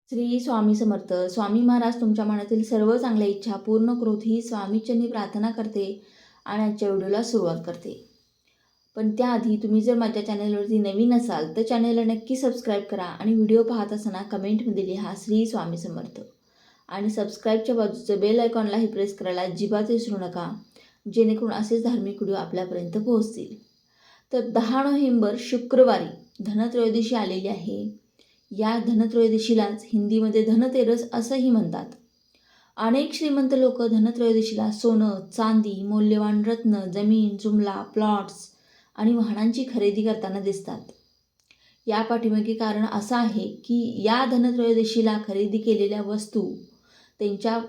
श्री स्वामी समर्थ. स्वामी महाराज तुमच्या मनातील सर्व चांगल्या इच्छा पूर्ण करोत ही स्वामीचरणी प्रार्थना करते आणि आजच्या व्हिडिओला सुरुवात करते. पण त्याआधी तुम्ही जर माझ्या चॅनलवरती नवीन असाल तर चॅनलला नक्की सबस्क्राईब करा आणि व्हिडिओ पाहत असताना कमेंटमध्ये लिहा श्री स्वामी समर्थ आणि सबस्क्राईबच्या बाजूचं बेल आयकॉनलाही प्रेस करायला अजिबात विसरू नका, जेणेकरून असेच धार्मिक व्हिडिओ आपल्यापर्यंत पोहोचतील. तर 10 नोव्हेंबर शुक्रवारी धनत्रयोदशी आलेली आहे. या धनत्रयोदशीलाच हिंदीमध्ये धनतेरस असंही म्हणतात. अनेक श्रीमंत लोक धनत्रयोदशीला सोनं, चांदी, मौल्यवान रत्न, जमीन, जुमला, प्लॉट्स आणि वाहनांची खरेदी करताना दिसतात. या पाठीमागे कारण असं आहे की या धनत्रयोदशीला खरेदी केलेल्या वस्तू त्यांच्या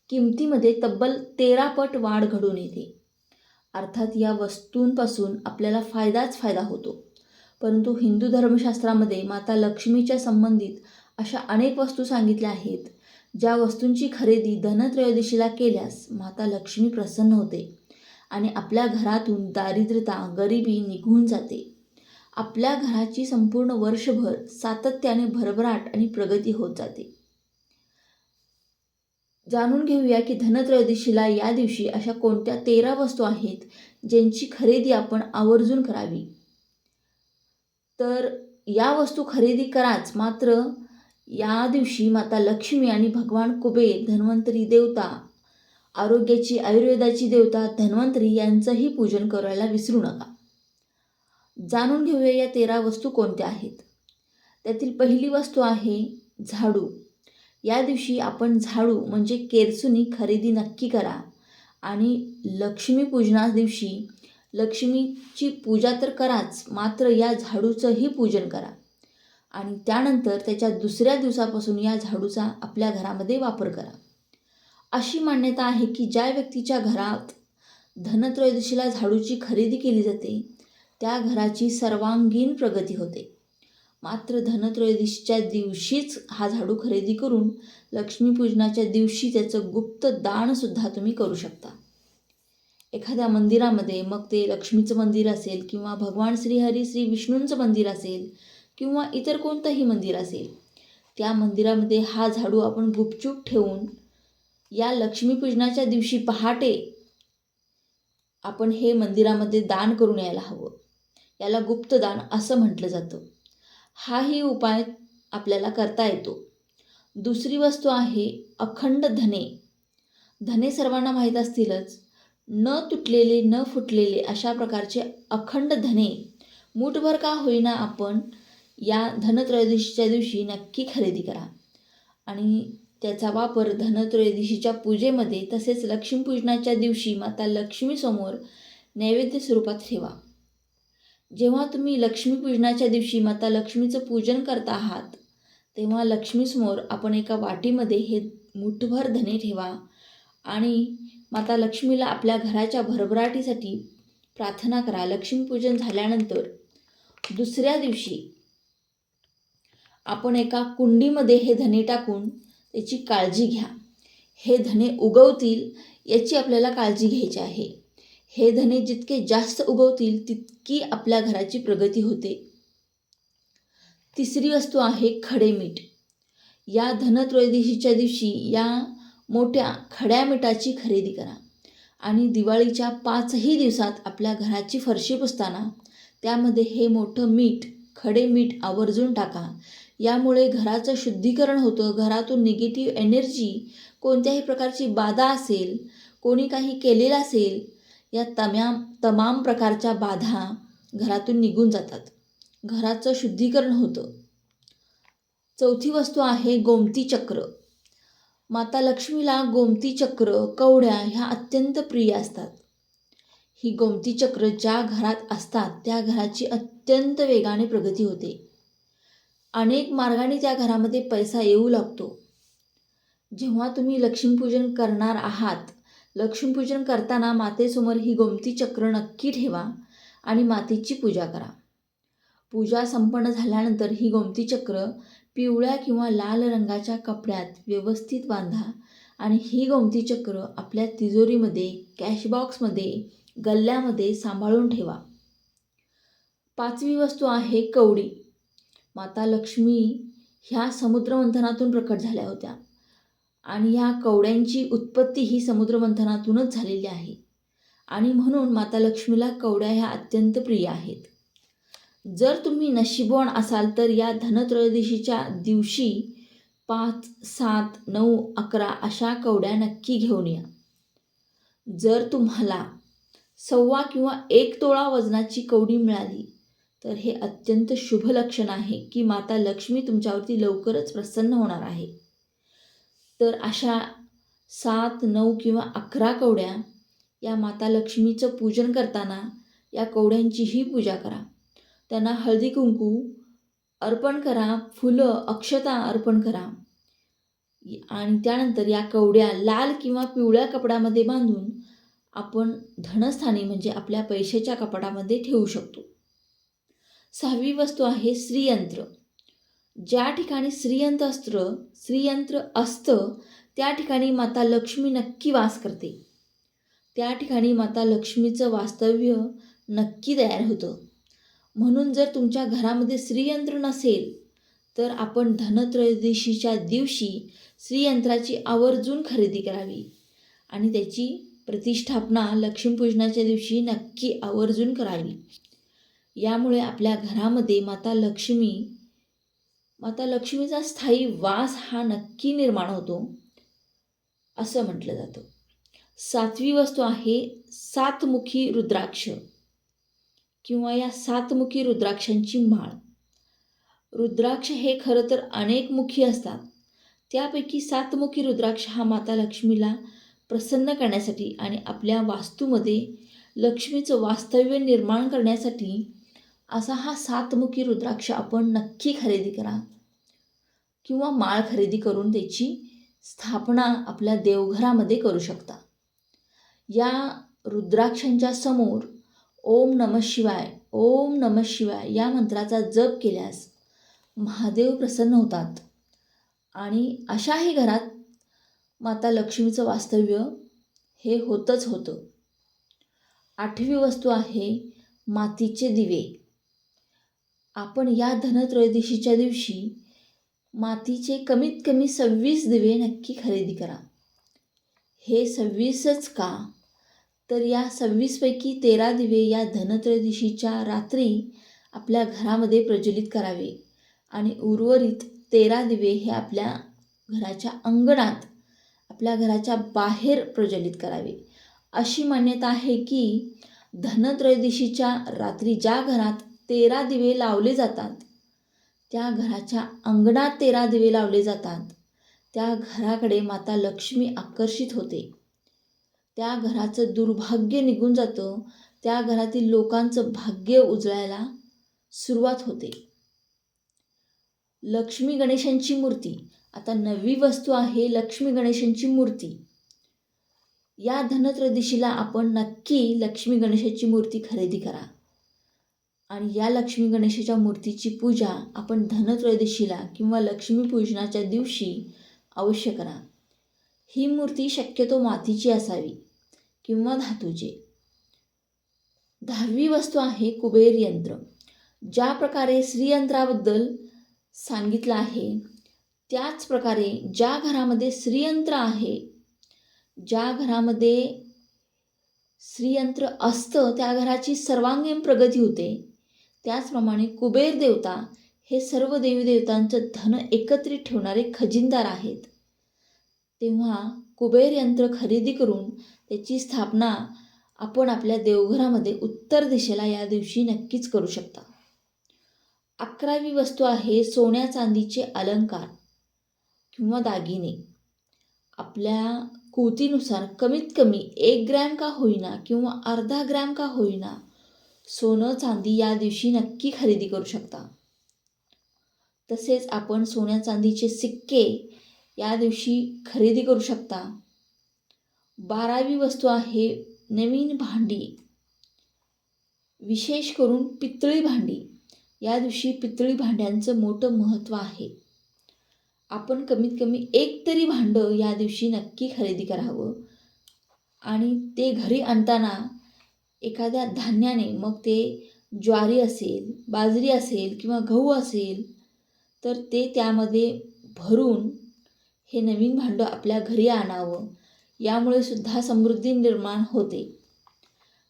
किमतीमध्ये तब्बल 13 पट वाढ घडून येते. अर्थात या वस्तूंपासून आपल्याला फायदाच फायदा होतो. परंतु हिंदू धर्मशास्त्रामध्ये माता लक्ष्मीच्या संबंधित अशा अनेक वस्तू सांगितल्या आहेत, ज्या वस्तूंची खरेदी धनत्रयोदशीला केल्यास माता लक्ष्मी प्रसन्न होते आणि आपल्या घरातून दारिद्र्यता, गरिबी निघून जाते. आपल्या घराची संपूर्ण वर्षभर सातत्याने भरभराट आणि प्रगती होत जाते. जाणून घेऊया की धनत्रयोदशीला या दिवशी अशा कोणत्या 13 वस्तू आहेत ज्यांची खरेदी आपण आवर्जून करावी. तर या वस्तू खरेदी कराच, मात्र या दिवशी माता लक्ष्मी आणि भगवान कुबेर, धन्वंतरी देवता, आरोग्याची आयुर्वेदाची देवता धन्वंतरी यांचंही पूजन करायला विसरू नका. जाणून घेऊया या 13 वस्तू कोणत्या आहेत. त्यातील पहिली वस्तू आहे झाडू. या दिवशी आपण झाडू म्हणजे केरसुनी खरेदी नक्की करा आणि लक्ष्मीपूजना दिवशी लक्ष्मीची पूजा तर कराच, मात्र या झाडूचंही पूजन करा आणि त्यानंतर त्याच्या दुसऱ्या दिवसापासून या झाडूचा आपल्या घरामध्ये वापर करा. अशी मान्यता आहे की ज्या व्यक्तीच्या घरात धनत्रयोदशीला झाडूची खरेदी केली जाते त्या घराची सर्वांगीण प्रगती होते. मात्र धनत्रयोदशीच्या दिवशीच हा झाडू खरेदी करून लक्ष्मीपूजनाच्या दिवशी त्याचं गुप्त दानसुद्धा तुम्ही करू शकता. एखाद्या मंदिरामध्ये, मग ते लक्ष्मीचं मंदिर असेल किंवा भगवान श्रीहरी श्री विष्णूंचं मंदिर असेल किंवा इतर कोणतंही मंदिर असेल, त्या मंदिरामध्ये हा झाडू आपण गुपचूप ठेवून या लक्ष्मीपूजनाच्या दिवशी पहाटे आपण हे मंदिरामध्ये दान करून यायला हवं. याला गुप्तदान असं म्हटलं जातं. हाही उपाय आपल्याला करता येतो. दुसरी वस्तू आहे अखंड धने. धने सर्वांना माहीत असतीलच. न तुटलेले, न फुटलेले अशा प्रकारचे अखंड धने मूठभर का होईना आपण या धनत्रयोदशीच्या दिवशी नक्की खरेदी करा आणि त्याचा वापर धनत्रयोदशीच्या पूजेमध्ये तसेच लक्ष्मीपूजनाच्या दिवशी माता लक्ष्मीसमोर नैवेद्य स्वरूपात ठेवा. जेव्हा तुम्ही लक्ष्मीपूजनाच्या दिवशी माता लक्ष्मीचं पूजन करता आहात तेव्हा लक्ष्मीसमोर आपण एका वाटीमध्ये हे मुठभर धने ठेवा आणि माता लक्ष्मीला आपल्या घराच्या भरभराटीसाठी प्रार्थना करा. लक्ष्मीपूजन झाल्यानंतर दुसऱ्या दिवशी आपण एका कुंडीमध्ये हे धने टाकून त्याची काळजी घ्या. हे धने उगवतील याची आपल्याला काळजी घ्यायची आहे. हे धने जितके जास्त उगवतील तितकी आपल्या घराची प्रगती होते. तिसरी वस्तू आहे खडे मीठ. या धनत्रयोदशीच्या दिवशी या मोठ्या खड्या मिठाची खरेदी करा आणि दिवाळीच्या 5ही दिवसात आपल्या घराची फरशी पुसताना त्यामध्ये हे मोठं मीठ, खडे मीठ आवर्जून टाका. यामुळे घराचं शुद्धीकरण होतं. घरातून निगेटिव्ह एनर्जी, कोणत्याही प्रकारची बाधा असेल, कोणी काही केलेलं असेल, या तमाम प्रकारच्या बाधा घरातून निघून जातात. घराचं शुद्धीकरण होतं. चौथी वस्तू आहे गोमती चक्र. माता लक्ष्मीला गोमती चक्र, कवड्या ह्या अत्यंत प्रिय असतात. ही गोमती चक्र ज्या घरात असतात त्या घराची अत्यंत वेगाने प्रगती होते. अनेक मार्गाने त्या घरामध्ये पैसा येऊ लागतो. जेव्हा तुम्ही लक्ष्मीपूजन करणार आहात, लक्ष्मीपूजन करताना मातेसमोर ही गोमती चक्र नक्की ठेवा आणि मातेची पूजा करा. पूजा संपन्न झाल्यानंतर ही गोमती चक्र पिवळ्या किंवा लाल रंगाच्या कपड्यात व्यवस्थित बांधा आणि ही गोमती चक्र आपल्या तिजोरीमध्ये, कॅशबॉक्समध्ये, गल्ल्यामध्ये सांभाळून ठेवा. पाचवी वस्तू आहे कवडी. माता लक्ष्मी ह्या समुद्रमंथनातून प्रकट झाल्या होत्या आणि ह्या कवड्यांची उत्पत्ती ही समुद्रमंथनातूनच झालेली आहे आणि म्हणून माता लक्ष्मीला कवड्या ह्या अत्यंत प्रिय आहेत. जर तुम्ही नशीबवान असाल तर या धनत्रयोदशीच्या दिवशी 5, 7, 9, 11 अशा कवड्या नक्की घेऊन या. जर तुम्हाला 1.25 किंवा 1 तोळा वजनाची कवडी मिळाली तर हे अत्यंत शुभ लक्षण आहे की माता लक्ष्मी तुमच्यावरती लवकरच प्रसन्न होणार आहे. तर अशा 7, 9 किंवा 11 कवड्या या माता लक्ष्मीचं पूजन करताना या कवड्यांचीही पूजा करा. त्यांना हळदी कुंकू अर्पण करा, फुलं अक्षता अर्पण करा आणि त्यानंतर या कवड्या लाल किंवा पिवळ्या कपड्यामध्ये बांधून आपण धनस्थानी म्हणजे आपल्या पैशाच्या कपाटामध्ये ठेवू शकतो. 6वी वस्तू आहे श्रीयंत्र. ज्या ठिकाणी श्रीयंत्र असतं त्या ठिकाणी माता लक्ष्मी नक्की वास करते. त्या ठिकाणी माता लक्ष्मीचं वास्तव्य नक्की तयार होतं. म्हणून जर तुमच्या घरामध्ये श्रीयंत्र नसेल तर आपण धनत्रयोदशीच्या दिवशी श्रीयंत्राची आवर्जून खरेदी करावी आणि त्याची प्रतिष्ठापना लक्ष्मीपूजनाच्या दिवशी नक्की आवर्जून करावी. यामुळे आपल्या घरामध्ये माता लक्ष्मीचा स्थायी वास हा नक्की निर्माण होतो असं म्हटलं जातं. 7वी वस्तू आहे 7मुखी रुद्राक्ष किंवा या 7मुखी रुद्राक्षांची माळ. रुद्राक्ष हे खरं तर अनेक मुखी असतात. त्यापैकी 7मुखी रुद्राक्ष हा माता लक्ष्मीला प्रसन्न करण्यासाठी आणि आपल्या वास्तूमध्ये लक्ष्मीचं वास्तव्य निर्माण करण्यासाठी असा हा 7मुखी रुद्राक्ष आपण नक्की खरेदी करा किंवा माळ खरेदी करून त्याची स्थापना आपल्या देवघरामध्ये करू शकता. या रुद्राक्षांच्या समोर ओम नमः शिवाय, ओम नमः शिवाय या मंत्राचा जप केल्यास महादेव प्रसन्न होतात आणि अशाही घरात माता लक्ष्मीचं वास्तव्य हे होतच होतं. 8वी वस्तू आहे मातीचे दिवे. आपण या धनत्रयोदशीच्या दिवशी मातीचे कमीत कमी 26 दिवे नक्की खरेदी करा. हे 26च का तर या 26 पैकी 13 दिवे या धनत्रयोदशीच्या रात्री आपल्या घरामध्ये प्रज्वलित करावे आणि उर्वरित 13 दिवे हे आपल्या घराच्या अंगणात, आपल्या घराच्या बाहेर प्रज्वलित करावे. अशी मान्यता आहे की धनत्रयोदशीच्या रात्री ज्या घरात 13 दिवे लावले जातात, त्या घराच्या अंगणात 13 दिवे लावले जातात, त्या घराकडे माता लक्ष्मी आकर्षित होते. त्या घराचं दुर्भाग्य निघून जातं, त्या घरातील लोकांचं भाग्य उजळायला सुरुवात होते. लक्ष्मी गणेशांची मूर्ती. आता 9वी वस्तू आहे लक्ष्मी गणेशांची मूर्ती. या धनत्रयोदशीला आपण नक्की लक्ष्मी गणेशाची मूर्ती खरेदी करा आणि या लक्ष्मी गणेशाच्या मूर्तीची पूजा आपण धनत्रयोदशीला किंवा लक्ष्मीपूजनाच्या दिवशी अवश्य करा. ही मूर्ती शक्यतो मातीची असावी किंवा धातूची. 10वी वस्तू आहे कुबेर यंत्र. ज्या प्रकारे श्रीयंत्राबद्दल सांगितलं आहे त्याच प्रकारे ज्या घरामध्ये श्रीयंत्र आहे, ज्या घरामध्ये श्रीयंत्र असतं त्या घराची सर्वांगीण प्रगती होते. त्याचप्रमाणे कुबेर देवता हे सर्व देवी देवतांचं धन एकत्रित ठेवणारे खजिनदार आहेत. तेव्हा कुबेर यंत्र खरेदी करून त्याची स्थापना आपण आपल्या देवघरामध्ये उत्तर दिशेला या दिवशी नक्कीच करू शकता. 11वी वस्तू आहे सोन्या चांदीचे अलंकार किंवा दागिने. आपल्या कुवतीनुसार कमीत कमी 1 ग्रॅम का होईना किंवा अर्धा ग्रॅम का होईना सोनं चांदी या दिवशी नक्की खरेदी करू शकता. तसेच आपण सोन्या चांदीचे सिक्के या दिवशी खरेदी करू शकता. 12वी वस्तू आहे नवीन भांडी, विशेष करून पितळी भांडी. या दिवशी पितळी भांड्यांचं मोठं महत्त्व आहे. आपण कमीत कमी 1 तरी भांडं या दिवशी नक्की खरेदी करावं आणि ते घरी आणताना एखाद्या धान्याने, मग ते ज्वारी असेल, बाजरी असेल किंवा गहू असेल, तर ते त्यामध्ये भरून हे नवीन भांडं आपल्या घरी आणावं. यामुळे सुद्धा समृद्धी निर्माण होते.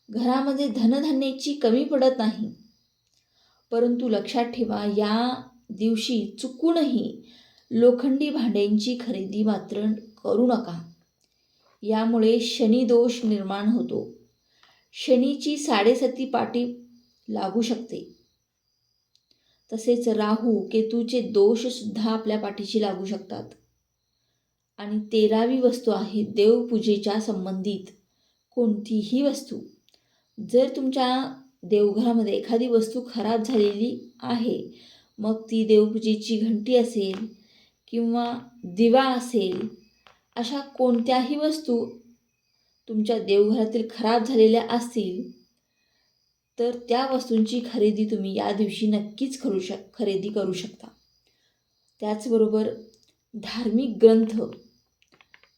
घरामध्ये धनधान्याची कमी पडत नाही. परंतु लक्षात ठेवा, या दिवशी चुकूनही लोखंडी भांड्यांची खरेदी मात्र करू नका. यामुळे शनिदोष निर्माण होतो. शनीची 7.5 पाटी लागू शकते. तसेच राहू केतूचे दोषसुद्धा आपल्या पाठीशी लागू शकतात. आणि 13वी वस्तू आहे देवपूजेच्या संबंधित कोणतीही वस्तू. जर तुमच्या देवघरामध्ये एखादी वस्तू खराब झालेली आहे, मग ती देवपूजेची घंटी असेल किंवा दिवा असेल, अशा कोणत्याही वस्तू तुमच्या देवघरातील खराब झालेल्या असतील, तर त्या वस्तूंची खरेदी तुम्ही या दिवशी नक्कीच खरेदी करू शकता. त्याचबरोबर धार्मिक ग्रंथ,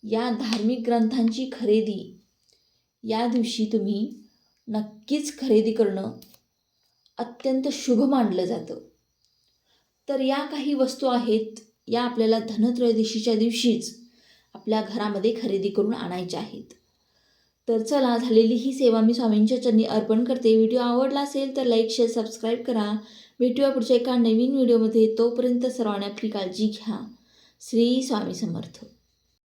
या धार्मिक ग्रंथांची खरेदी या दिवशी तुम्ही नक्कीच खरेदी करणं अत्यंत शुभ मानलं जातं. तर या काही वस्तू आहेत, या आपल्याला धनत्रयोदशीच्या दिवशीच आपल्या घरामध्ये खरेदी करून आणायच्या आहेत. तर चला, झालेली ही सेवा मी स्वामींच्या चरणी अर्पण करते. व्हिडिओ आवडला असेल तर लाईक, शेअर, सबस्क्राईब करा. भेटूया पुढच्या एका नवीन व्हिडिओमध्ये. तोपर्यंत सर्वांनी आपली काळजी घ्या. श्री स्वामी समर्थ.